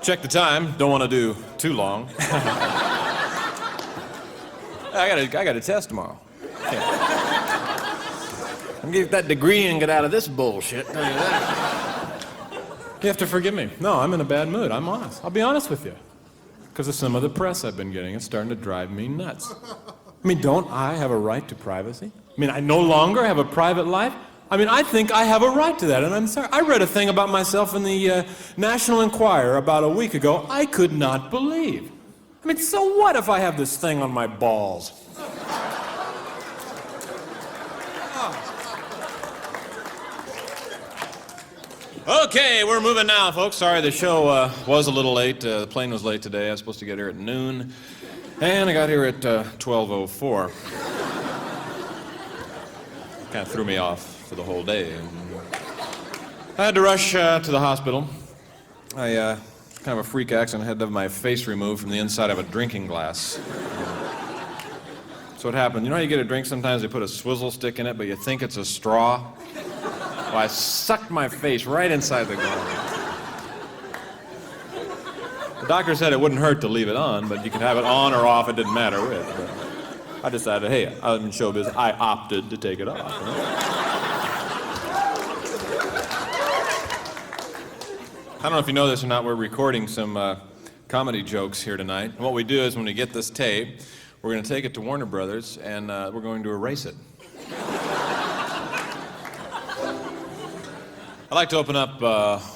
Check the time. Don't want to do too long. I got a test tomorrow. I'm gonna get that degree and get out of this bullshit. Tell you that. You have to forgive me. No, I'm in a bad mood. I'm honest. I'll be honest with you. Because of some of the press I've been getting, it's starting to drive me nuts. I mean, don't I have a right to privacy? I mean, I no longer have a private life. I mean, I think I have a right to that, and I'm sorry. I read a thing about myself in the National Enquirer about a week ago I could not believe. I mean, so what if I have this thing on my balls? Okay, we're moving now, folks. Sorry, the show was a little late. The plane was late today. I was supposed to get here at noon, and I got here at 12:04. Kind of threw me off for the whole day. I had to rush to the hospital. I kind of a freak accident. I had to have my face removed from the inside of a drinking glass. So what happened? You know how you get a drink? Sometimes they put a swizzle stick in it, but you think it's a straw? Well, I sucked my face right inside the glass. The doctor said it wouldn't hurt to leave it on, but you could have it on or off. It didn't matter which. But I decided, hey, I'm in showbiz. I opted to take it off. You know? I don't know if you know this or not, we're recording some comedy jokes here tonight. And what we do is when we get this tape, we're going to take it to Warner Brothers and we're going to erase it. I'd like to open up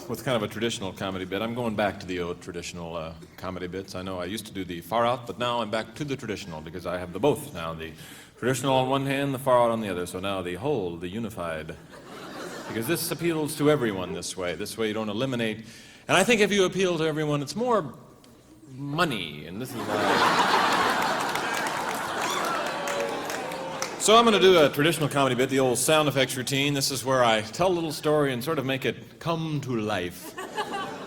with kind of a traditional comedy bit. I'm going back to the old traditional comedy bits. I know I used to do the far out, but now I'm back to the traditional because I have the both now. The traditional on one hand, the far out on the other. So now the whole, the unified. Because this appeals to everyone this way. This way you don't eliminate. And I think if you appeal to everyone, it's more money. And this is why. So I'm going to do a traditional comedy bit, the old sound effects routine. This is where I tell a little story and sort of make it come to life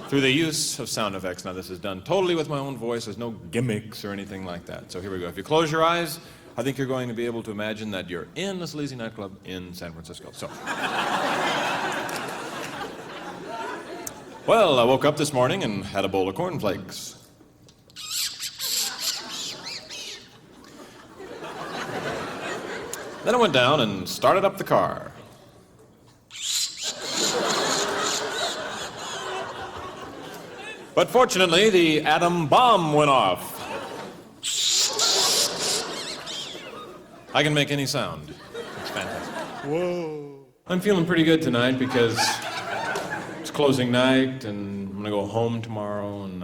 through the use of sound effects. Now this is done totally with my own voice. There's no gimmicks or anything like that. So here we go. If you close your eyes, I think you're going to be able to imagine that you're in a sleazy nightclub in San Francisco. So. Well, I woke up this morning and had a bowl of cornflakes. Then I went down and started up the car. But fortunately, the atom bomb went off. I can make any sound. It's fantastic. Whoa. I'm feeling pretty good tonight because it's closing night and I'm gonna go home tomorrow, and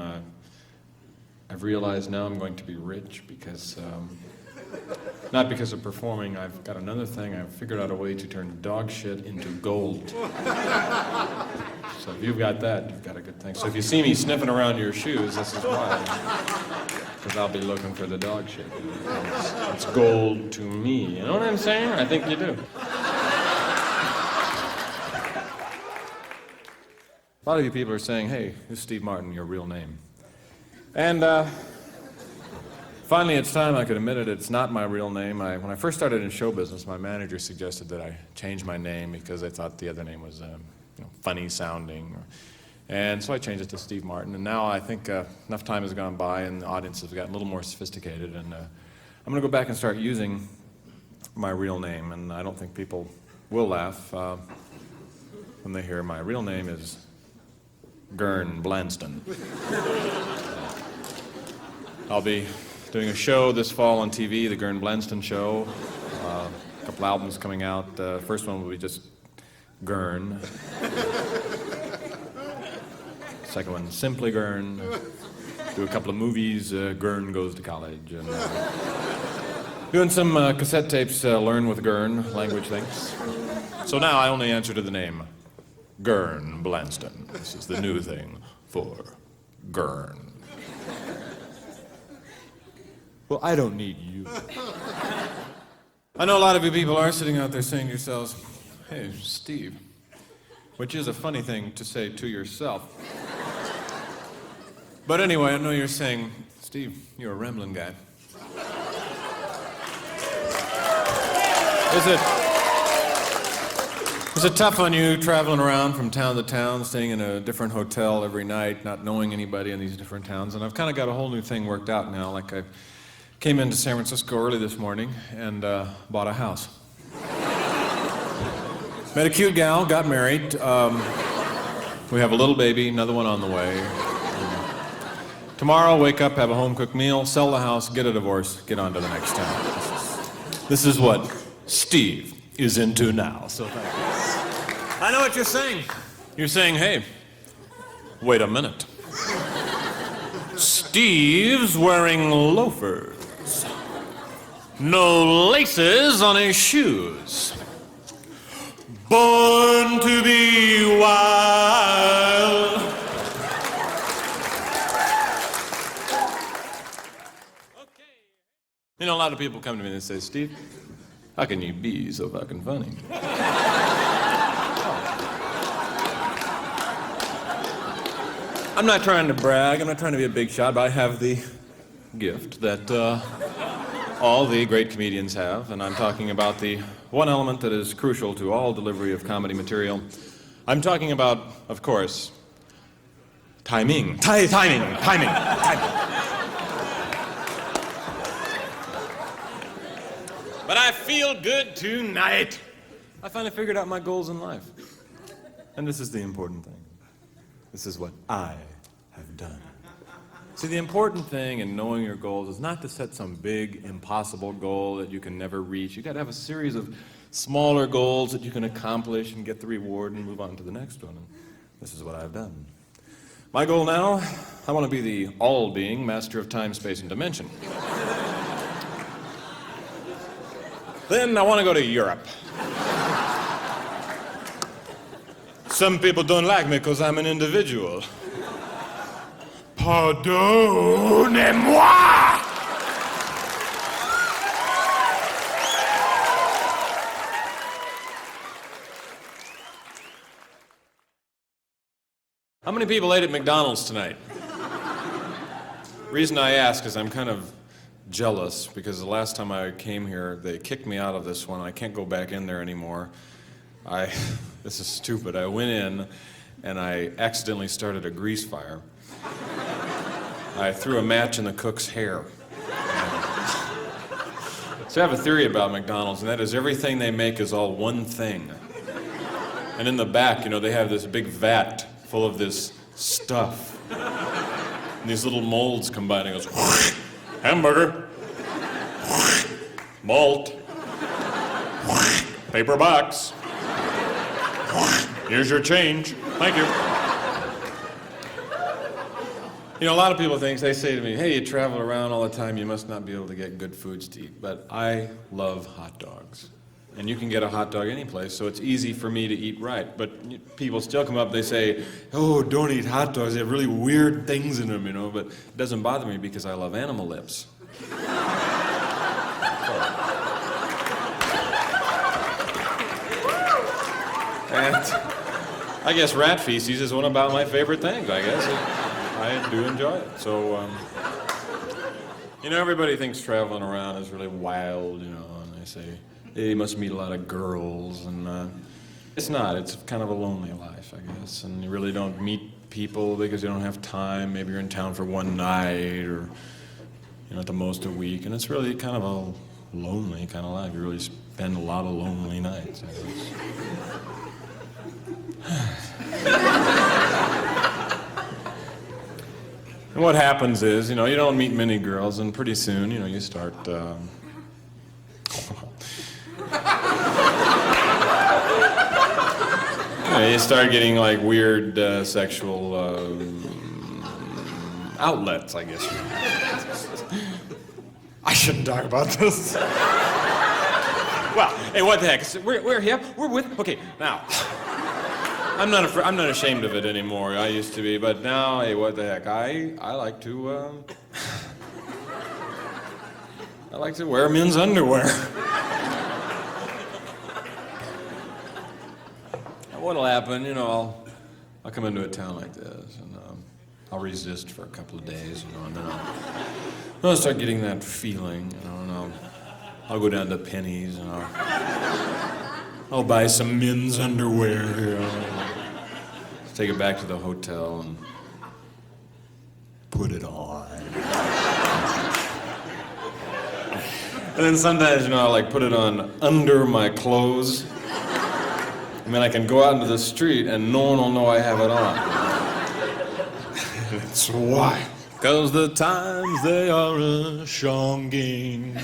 I've realized now I'm going to be rich because not because of performing. I've got another thing. I've figured out a way to turn dog shit into gold. So if you've got that, you've got a good thing. So if you see me sniffing around your shoes, this is why. Because I'll be looking for the dog shit. It's gold to me. You know what I'm saying? I think you do. A lot of you people are saying, hey, this is Steve Martin, your real name. And finally, it's time I could admit it. It's not my real name. When I first started in show business, my manager suggested that I change my name because they thought the other name was funny sounding. And so I changed it to Steve Martin. And now I think enough time has gone by and the audience has gotten a little more sophisticated. And I'm going to go back and start using my real name. And I don't think people will laugh when they hear my real name is Gurn Blanston. I'll be doing a show this fall on TV, the Gurn Blanston Show. A couple albums coming out. The first one will be just Gurn. Second one, simply Gurn. Do a couple of movies, Gurn Goes to College. And doing some cassette tapes, Learn with Gurn, language things. So now I only answer to the name Gurn Blanston. This is the new thing for Gurn. Well, I don't need you. I know a lot of you people are sitting out there saying to yourselves, hey, Steve, which is a funny thing to say to yourself. But anyway, I know you're saying, Steve, you're a rambling guy. Is it? Is it tough on you traveling around from town to town, staying in a different hotel every night, not knowing anybody in these different towns? And I've kind of got a whole new thing worked out now. Like I came into San Francisco early this morning and bought a house. Met a cute gal, got married. We have a little baby, another one on the way. Tomorrow, wake up, have a home-cooked meal, sell the house, get a divorce, get on to the next town. This is what Steve is into now, so thank you. I know what you're saying. You're saying, hey, wait a minute. Steve's wearing loafers. No laces on his shoes. Born to be wild. Okay. You know, a lot of people come to me and say, Steve, how can you be so fucking funny? I'm not trying to brag, I'm not trying to be a big shot, but I have the gift that all the great comedians have, and I'm talking about the one element that is crucial to all delivery of comedy material. I'm talking about, of course, timing. Timing. But I feel good tonight. I finally figured out my goals in life. And this is the important thing. This is what I have done. See, the important thing in knowing your goals is not to set some big, impossible goal that you can never reach. You got to have a series of smaller goals that you can accomplish and get the reward and move on to the next one. And this is what I've done. My goal now, I want to be the all-being master of time, space, and dimension. Then I want to go to Europe. Some people don't like me because I'm an individual. Pardonnez-moi! How many people ate at McDonald's tonight? Reason I ask is I'm kind of jealous because the last time I came here, they kicked me out of this one. I can't go back in there anymore. This is stupid. I went in and I accidentally started a grease fire. I threw a match in the cook's hair. So I have a theory about McDonald's, and that is everything they make is all one thing. And in the back, you know, they have this big vat full of this stuff. And these little molds combine and it goes, hamburger, malt, paper box. Here's your change. Thank you. You know, a lot of people think, they say to me, hey, you travel around all the time, you must not be able to get good foods to eat. But I love hot dogs. And you can get a hot dog any place, so it's easy for me to eat right. But people still come up, they say, oh, don't eat hot dogs, they have really weird things in them, you know. But it doesn't bother me because I love animal lips. And I guess rat feces is one about my favorite things, I guess. I do enjoy it. So, you know, everybody thinks traveling around is really wild, you know, and they say, hey, you must meet a lot of girls, and it's not. It's kind of a lonely life, I guess, and you really don't meet people because you don't have time. Maybe you're in town for one night or, you know, at the most a week, and it's really kind of a lonely kind of life. You really spend a lot of lonely nights, I guess. And what happens is, you know, you don't meet many girls, and pretty soon, you know, you start, you start getting, like, weird sexual outlets, I guess. I shouldn't talk about this. Well, hey, what the heck? We're here. We're with. Okay, now. I'm not ashamed of it anymore. I used to be, but now, hey, what the heck? I like to I like to wear men's underwear. What'll happen? You know, I'll come into a town like this, and I'll resist for a couple of days, you know, and then I'll start getting that feeling, you know, and I'll go down to Penny's, and I'll buy some men's underwear. Take it back to the hotel and put it on. And then sometimes, I like put it on under my clothes. I mean, I can go out into the street and no one will know I have it on. That's why. 'Cause the times they are a-shonging.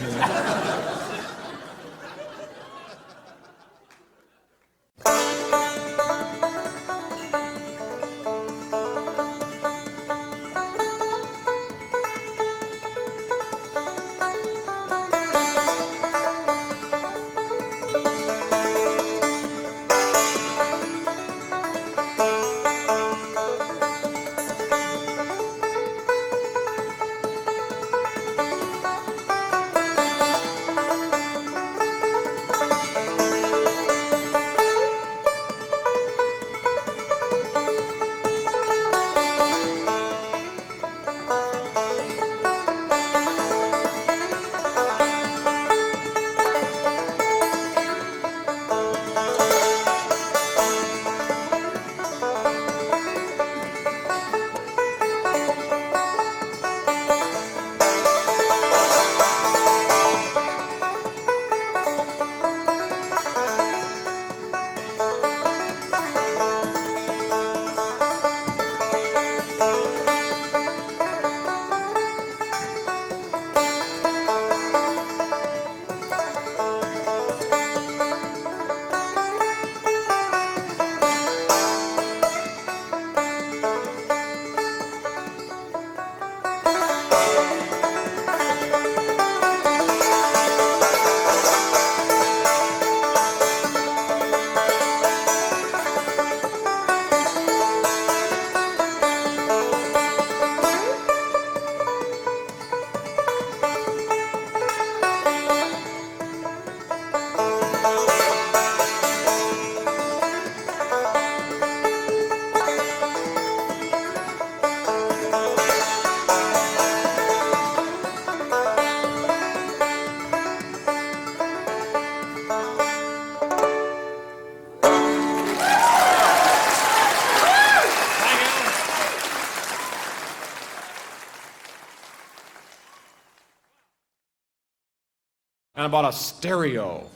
And I bought a stereo.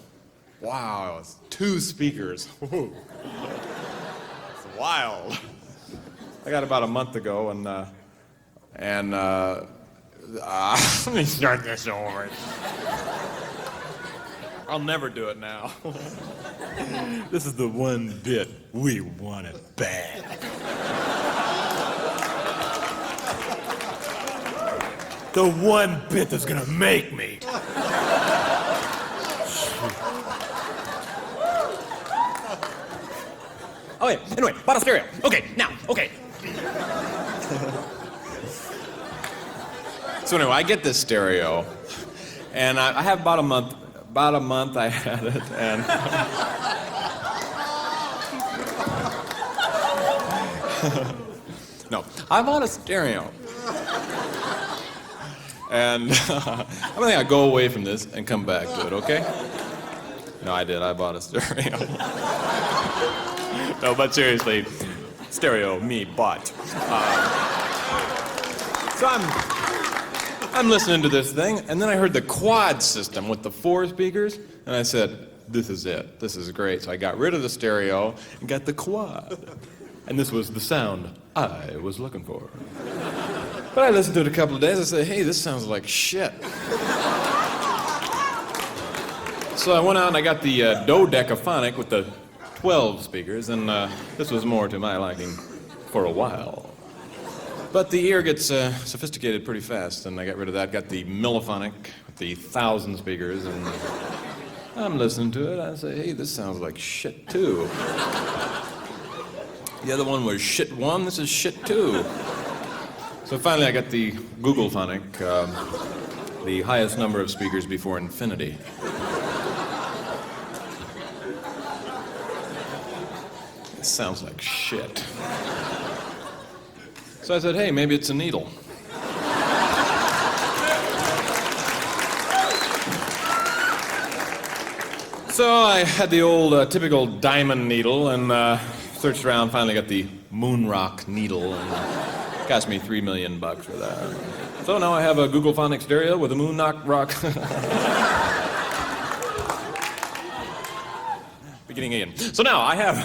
Wow, it's 2 speakers. Ooh. It's wild. I got it about a month ago, and let me start this over. I'll never do it now. This is the one bit we want it bad. The one bit that's gonna make me. Oh yeah, anyway, bought a stereo. Okay. So anyway, I get this stereo, and I have about a month I had it, and no, I bought a stereo. And I'm gonna think I'll go away from this and come back to it, okay? No, I did. I bought a stereo. No, but seriously, stereo, me, bought. So I'm listening to this thing, and then I heard the quad system with the 4 speakers, and I said, this is it. This is great. So I got rid of the stereo and got the quad. And this was the sound I was looking for. But I listened to it a couple of days. I said, hey, this sounds like shit. So I went out and I got the Googlephonics with the 12 speakers, and this was more to my liking for a while. But the ear gets sophisticated pretty fast, and I got rid of that. Got the Millionaire with the 1,000 speakers, and I'm listening to it. I say, hey, this sounds like shit too. The other one was shit 1. This is shit 2. So finally, I got the Googlephonics, the highest number of speakers before infinity. It sounds like shit. So I said, hey, maybe it's a needle. So I had the old typical diamond needle and searched around, finally got the moon rock needle, and cost me $3 million for that. So now I have a Googlephonics stereo with a moon rock. Beginning again. So now I have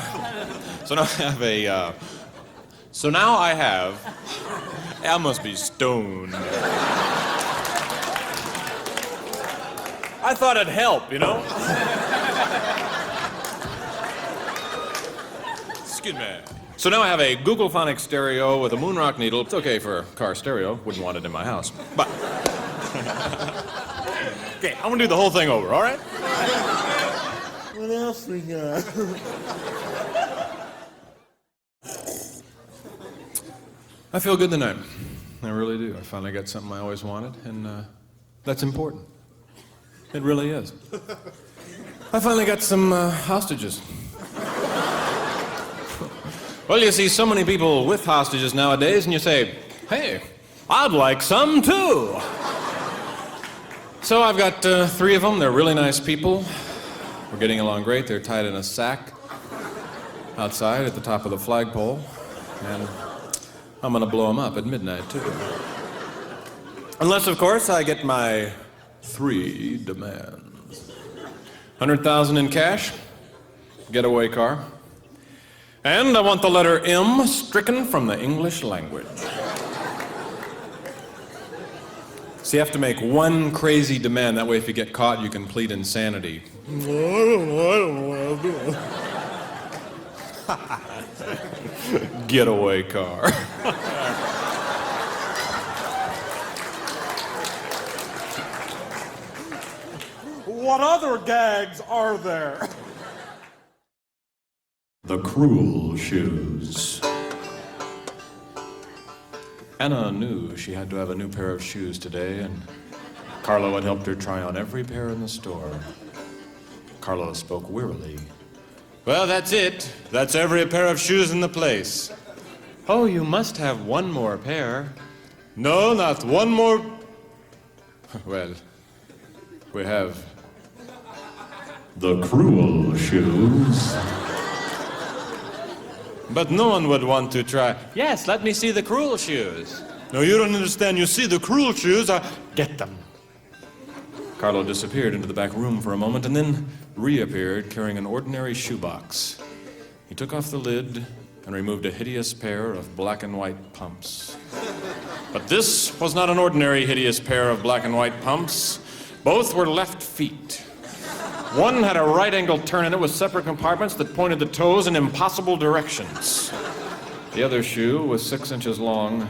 I must be stoned. I thought it'd help, you know? Excuse me. So now I have a Googlephonics stereo with a moon rock needle. It's okay for a car stereo. Wouldn't want it in my house. But. Okay, I'm gonna do the whole thing over, all right? What else we got? I feel good tonight. I really do. I finally got something I always wanted, and that's important. It really is. I finally got some hostages. Well, you see so many people with hostages nowadays, and you say, hey, I'd like some too. So I've got 3 of them. They're really nice people. We're getting along great. They're tied in a sack outside at the top of the flagpole, and I'm gonna blow them up at midnight too. Unless, of course, I get my 3 demands. $100,000 in cash, getaway car, and I want the letter M stricken from the English language. So you have to make one crazy demand. That way, if you get caught, you can plead insanity. I don't know what I'll do. Getaway car. What other gags are there? The Cruel Shoes. Anna knew she had to have a new pair of shoes today, and Carlo had helped her try on every pair in the store. Carlo spoke wearily. Well, that's it. That's every pair of shoes in the place. Oh, you must have one more pair. No, not one more. Well, we have the Cruel Shoes. But no one would want to try. Yes, let me see the Cruel Shoes. No, you don't understand. You see, the Cruel Shoes are... Get them. Carlo disappeared into the back room for a moment and then reappeared carrying an ordinary shoebox. He took off the lid and removed a hideous pair of black and white pumps. But this was not an ordinary hideous pair of black and white pumps. Both were left feet. One had a right-angle turn in it with separate compartments that pointed the toes in impossible directions. The other shoe was 6 inches long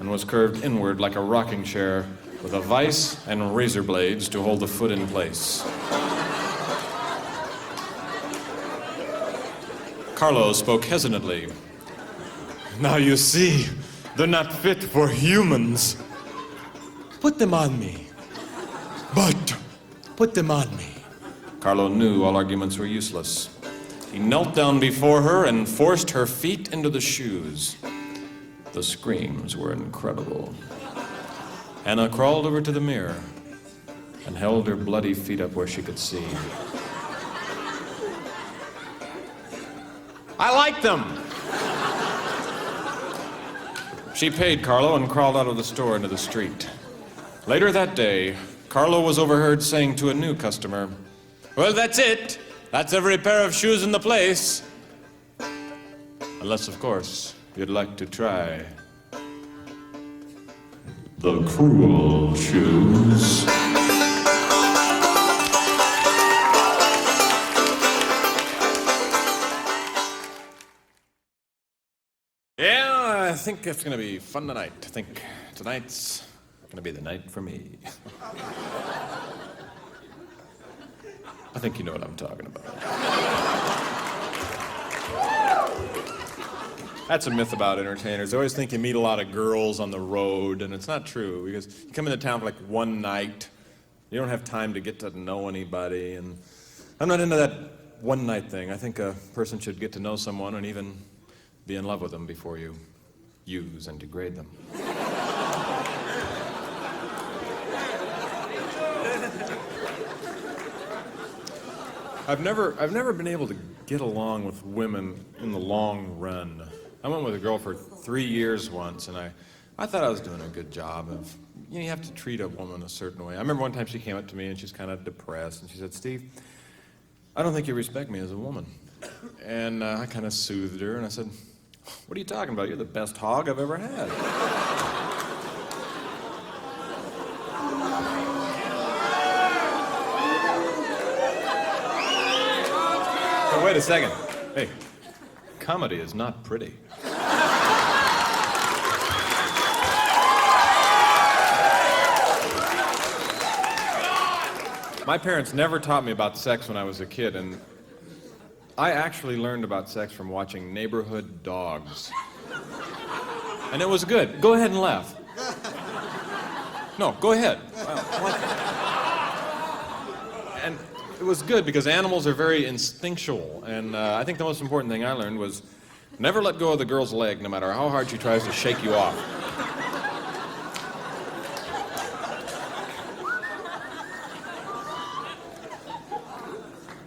and was curved inward like a rocking chair with a vise and razor blades to hold the foot in place. Carlo spoke hesitantly. Now you see, they're not fit for humans. Put them on me. But put them on me. Carlo knew all arguments were useless. He knelt down before her and forced her feet into the shoes. The screams were incredible. Anna crawled over to the mirror and held her bloody feet up where she could see. I like them! She paid Carlo and crawled out of the store into the street. Later that day, Carlo was overheard saying to a new customer, well, that's it. That's every pair of shoes in the place. Unless, of course, you'd like to try the Cruel Shoes. Yeah, I think it's going to be fun tonight. I think tonight's going to be the night for me. I think you know what I'm talking about. That's a myth about entertainers. They always think you meet a lot of girls on the road, and it's not true, because you come into town for like one night, you don't have time to get to know anybody, and I'm not into that one night thing. I think a person should get to know someone and even be in love with them before you use and degrade them. I've never been able to get along with women in the long run. I went with a girl for 3 years once, and I thought I was doing a good job of, you have to treat a woman a certain way. I remember one time she came up to me and she's kind of depressed, and she said, "Steve, I don't think you respect me as a woman." And I kind of soothed her, and I said, "What are you talking about? You're the best hog I've ever had." Oh, wait a second. Hey, comedy is not pretty. My parents never taught me about sex when I was a kid, and I actually learned about sex from watching Neighborhood Dogs. And it was good. Go ahead and laugh. No, go ahead. And it was good because animals are very instinctual, and I think the most important thing I learned was never let go of the girl's leg, no matter how hard she tries to shake you off.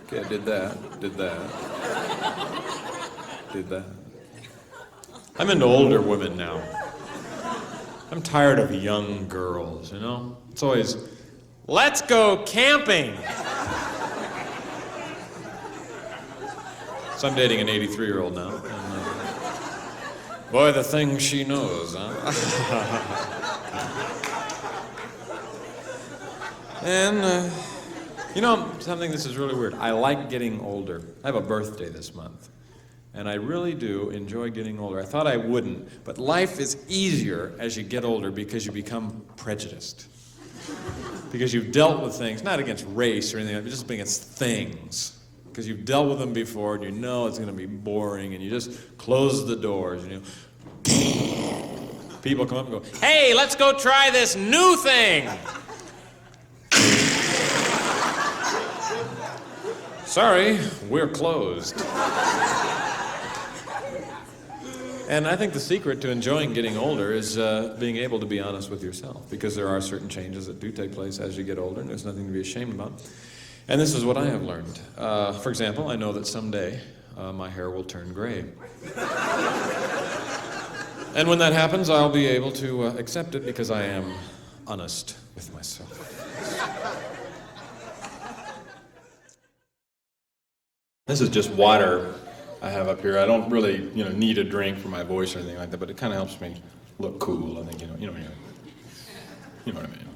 Okay, I did that. I'm into older women now. I'm tired of young girls, you know? It's always, "Let's go camping." So I'm dating an 83-year-old now. And, boy, the things she knows, huh? And, something this is really weird. I like getting older. I have a birthday this month. And I really do enjoy getting older. I thought I wouldn't, but life is easier as you get older because you become prejudiced. Because you've dealt with things, not against race or anything, but just against things. Because you've dealt with them before and you know it's going to be boring and you just close the doors. And people come up and go, "Hey, let's go try this new thing." Sorry, we're closed. And I think the secret to enjoying getting older is being able to be honest with yourself, because there are certain changes that do take place as you get older, and there's nothing to be ashamed about. And this is what I have learned. For example, I know that someday my hair will turn gray. And when that happens, I'll be able to accept it because I am honest with myself. This is just water I have up here. I don't really, need a drink for my voice or anything like that, but it kind of helps me look cool. I think, you know what I mean.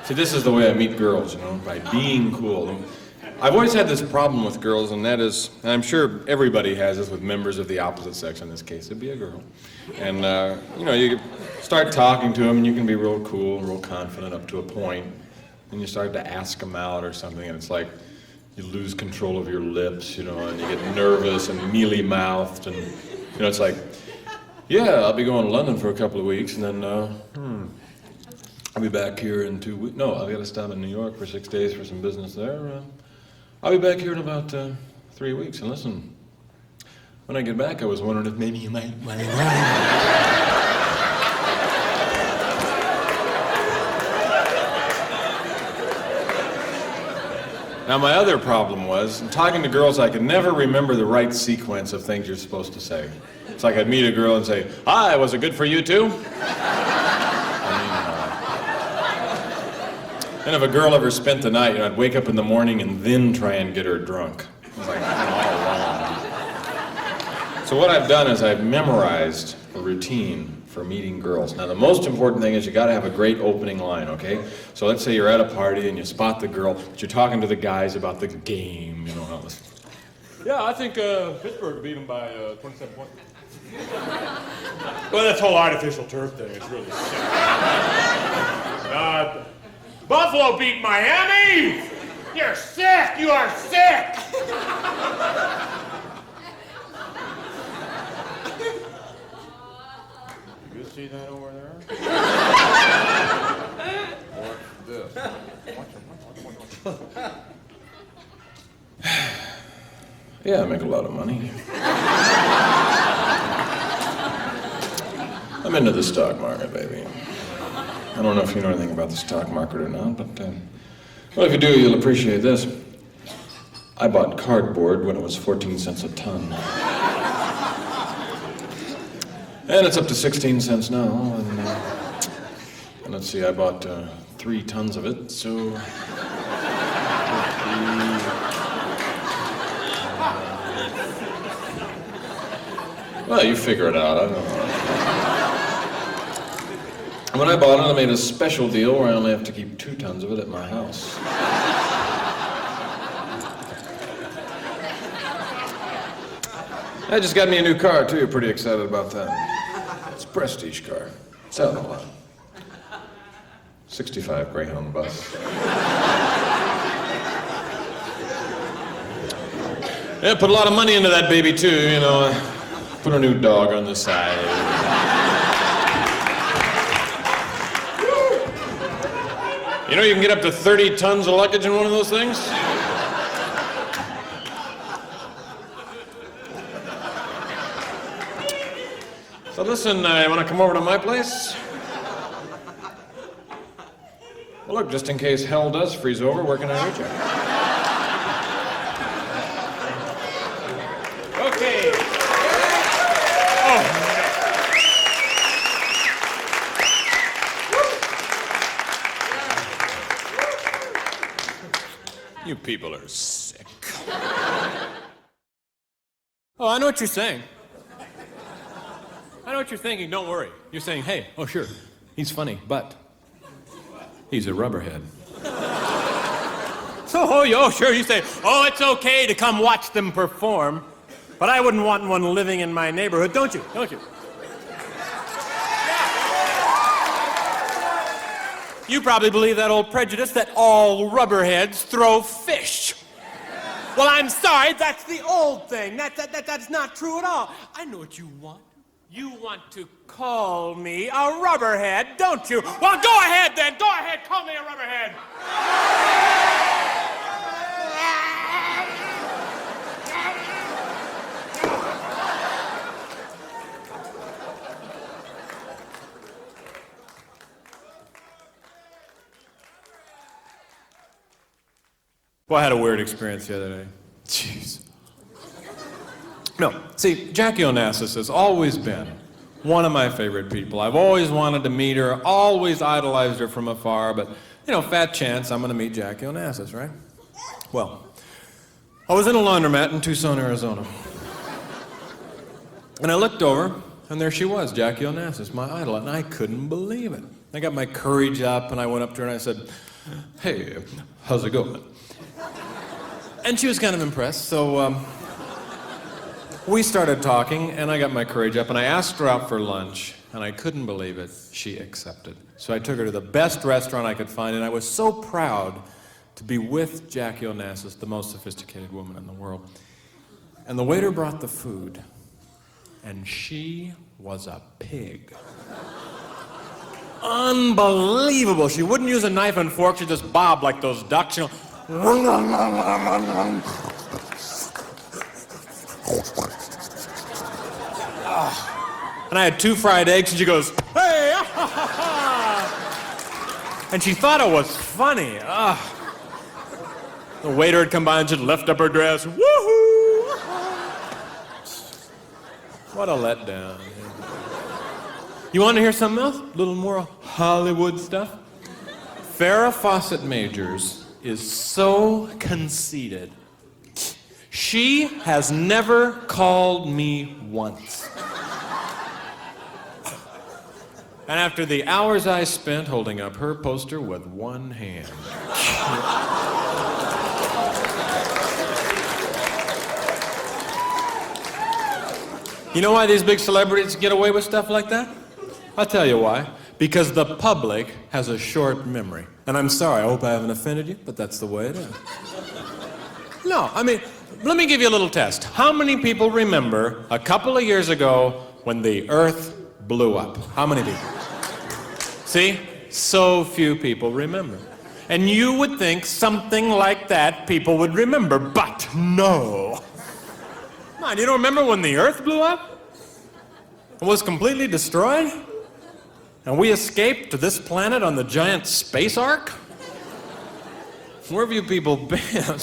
See, this is the way I meet girls, by being cool. I've always had this problem with girls, and that is, and I'm sure everybody has this with members of the opposite sex. In this case, it'd be a girl. And, you start talking to them, and you can be real cool, real confident up to a point, and you start to ask them out or something, and it's like, you lose control of your lips, and you get nervous and mealy-mouthed, and, it's like, yeah, I'll be going to London for a couple of weeks, and then, I'll be back here in 2 weeks. No, I've got to stop in New York for 6 days for some business there. I'll be back here in about 3 weeks, and listen, when I get back, I was wondering if maybe you might want to Now, my other problem was, in talking to girls, I could never remember the right sequence of things you're supposed to say. It's like I'd meet a girl and say, "Hi, was it good for you too?" And if a girl ever spent the night, I'd wake up in the morning and then try and get her drunk. It was like, all wrong. So what I've done is I've memorized a routine for meeting girls. Now, the most important thing is you got to have a great opening line, okay? So let's say you're at a party and you spot the girl, but you're talking to the guys about the game, how this. Yeah, I think Pittsburgh beat them by 27 points. Well, this whole artificial turf thing is really sick. Buffalo beat Miami! You're sick! You are sick! You see that over there? Watch this. Watch. Yeah, I make a lot of money. I'm into the stock market, baby. I don't know if you know anything about the stock market or not, but well, if you do, you'll appreciate this. I bought cardboard when it was 14 cents a ton. And it's up to 16 cents now. And let's see, I bought 3 tons of it, so... Well, you figure it out, I don't know. When I bought it, I made a special deal where I only have to keep 2 tons of it at my house. I just got me a new car, too. You're pretty excited about that. It's a prestige car. It's out in the lot. 65 Greyhound bus. Yeah, put a lot of money into that baby, too, you know. Put a new dog on the side. You know you can get up to 30 tons of luggage in one of those things? So listen, you want to come over to my place? Well, look, just in case hell does freeze over, where can I reach you? Okay. Oh. You people are sick. Oh, I know what you're saying. I know what you're thinking, don't worry. You're saying, hey, oh sure, he's funny, but he's a rubberhead. Oh, sure, you say, oh, it's okay to come watch them perform, but I wouldn't want one living in my neighborhood, don't you? Don't you? You probably believe that old prejudice that all rubberheads throw fish. Well, I'm sorry, that's the old thing. That's not true at all. I know what you want. You want to call me a rubberhead, don't you? Well, go ahead then. Go ahead, call me a rubberhead. Well, I had a weird experience the other day. Jeez. No, see, Jackie Onassis has always been one of my favorite people. I've always wanted to meet her, always idolized her from afar, but, you know, fat chance I'm going to meet Jackie Onassis, right? Well, I was in a laundromat in Tucson, Arizona. And I looked over, and there she was, Jackie Onassis, my idol, and I couldn't believe it. I got my courage up, and I went up to her and I said, hey, how's it going? And she was kind of impressed, so we started talking, and I got my courage up, and I asked her out for lunch, and I couldn't believe it. She accepted. So I took her to the best restaurant I could find, and I was so proud to be with Jackie Onassis, the most sophisticated woman in the world. And the waiter brought the food, and she was a pig. Unbelievable. She wouldn't use a knife and fork, she'd just bob like those ducks, you know. And I had 2 fried eggs, and she goes, hey! And she thought it was funny. The waiter had come by and just left up her dress. Woohoo! What a letdown. You want to hear something else? A little more Hollywood stuff? Farrah Fawcett Majors is so conceited. She has never called me once. And after the hours I spent holding up her poster with one hand. You know why these big celebrities get away with stuff like that? I'll tell you why. Because the public has a short memory. And I'm sorry, I hope I haven't offended you, but that's the way it is. No, I mean, let me give you a little test. How many people remember a couple of years ago when the Earth blew up? How many people? See? So few people remember. And you would think something like that people would remember, but no. Come on, you don't remember when the Earth blew up? It was completely destroyed? And we escaped to this planet on the giant space ark? Where have you people been?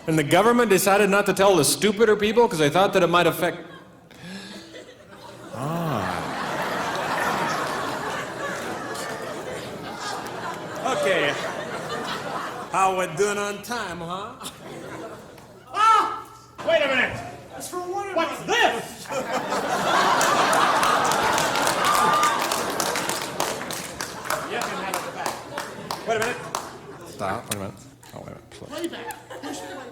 And the government decided not to tell the stupider people because they thought that it might affect... Okay. How we doing on time, huh? Ah! Wait a minute. What's this? You can have it back. Wait a minute. Stop. Wait a minute. Oh, wait a minute. Playback. Push play.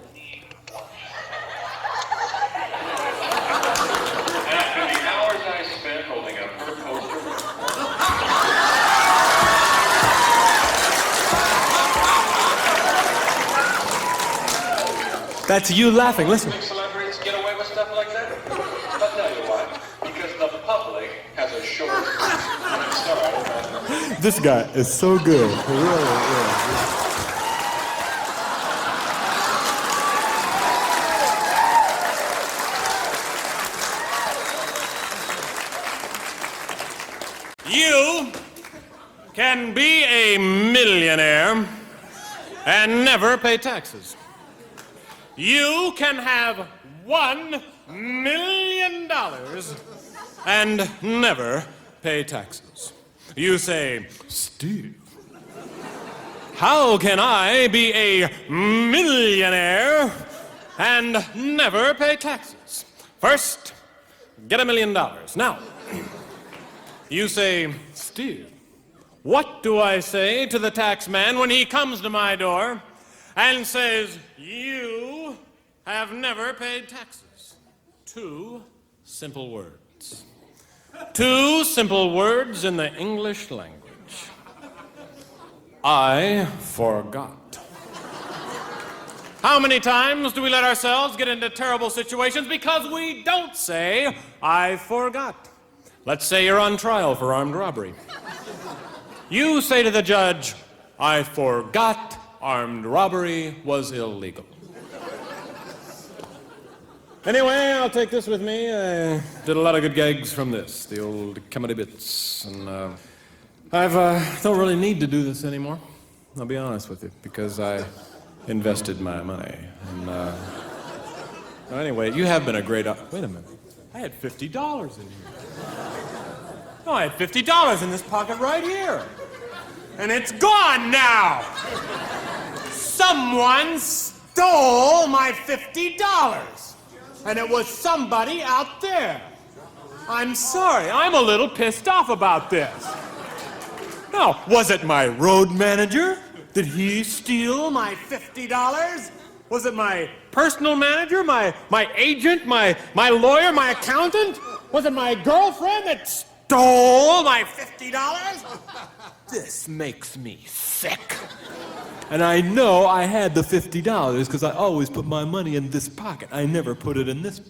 After the hours I spent holding up her poster. That's you laughing. Listen. Big celebrities get away with stuff like that? I'll tell you why. Because the public has a short. I'm sorry. This guy is so good. Really is. You can be a millionaire and never pay taxes. You can have $1 million and never pay taxes. You say, Steve, how can I be a millionaire and never pay taxes? First, get $1 million. Now, you say, Steve, what do I say to the tax man when he comes to my door and says, you have never paid taxes? Two simple words. Two simple words in the English language. I forgot. How many times do we let ourselves get into terrible situations because we don't say, I forgot? Let's say you're on trial for armed robbery. You say to the judge, I forgot armed robbery was illegal. Anyway, I'll take this with me. I did a lot of good gags from this, the old comedy bits. And I don't really need to do this anymore. I'll be honest with you, because I invested my money. And well, anyway, you have been a great... Wait a minute. I had $50 in here. No, I had $50 in this pocket right here. And it's gone now. Someone stole my $50. And it was somebody out there. I'm sorry, I'm a little pissed off about this. Now, was it my road manager? Did he steal my $50? Was it my personal manager, my agent, my lawyer, my accountant? Was it my girlfriend that stole my $50? This makes me sick. And I know I had the $50 because I always put my money in this pocket. I never put it in this.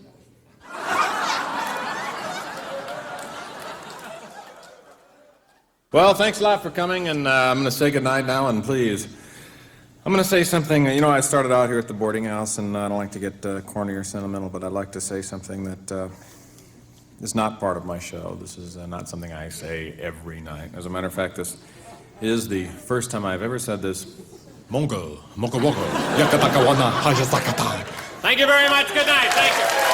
Well, thanks a lot for coming, and I'm going to say goodnight now, and please, I'm going to say something. You know, I started out here at the boarding house, and I don't like to get corny or sentimental, but I'd like to say something that is not part of my show. This is not something I say every night. As a matter of fact, this is the first time I've ever said this. Mongo, moko woko, yakataka wana, hajasakata. Thank you very much. Good night. Thank you.